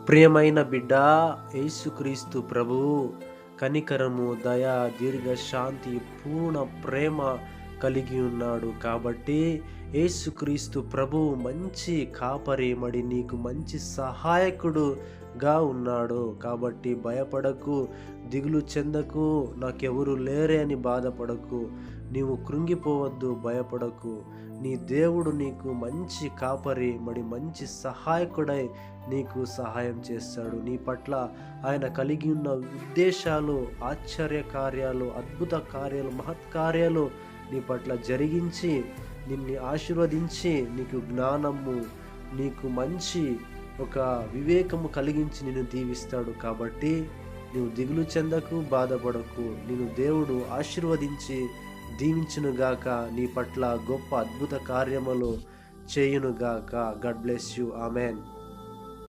ప్రియమైన బిడ్డ, యేసుక్రీస్తు ప్రభువు కనికరము, దయ, దీర్ఘశాంతి, పూర్ణ ప్రేమ కలిగి ఉన్నాడు. కాబట్టి యేసుక్రీస్తు ప్రభువు మంచి కాపరిమడి నీకు మంచి సహాయకుడుగా ఉన్నాడు. కాబట్టి భయపడకు, దిగులు చెందకు, నాకెవరు లేరే అని బాధపడకు, నీవు కృంగిపోవద్దు, భయపడకు. నీ దేవుడు నీకు మంచి కాపరి మంచి సహాయకుడై నీకు సహాయం చేస్తాడు. నీ పట్ల ఆయన కలిగి ఉన్న ఉద్దేశాలు, ఆశ్చర్య కార్యాలు, అద్భుత కార్యాలు, మహత్కార్యాలు నీ పట్ల జరిగించి నిన్ను ఆశీర్వదించి నీకు జ్ఞానము, నీకు మంచి ఒక వివేకము కలిగించి నిన్ను దీవిస్తాడు. కాబట్టి నీవు దిగులు చెందకు, బాధపడకు. నిన్ను దేవుడు ఆశీర్వదించి దీవించునుగాక, నీ పట్ల గొప్ప అద్భుత కార్యములు చేయునుగాక. God bless you. ఆమెన్.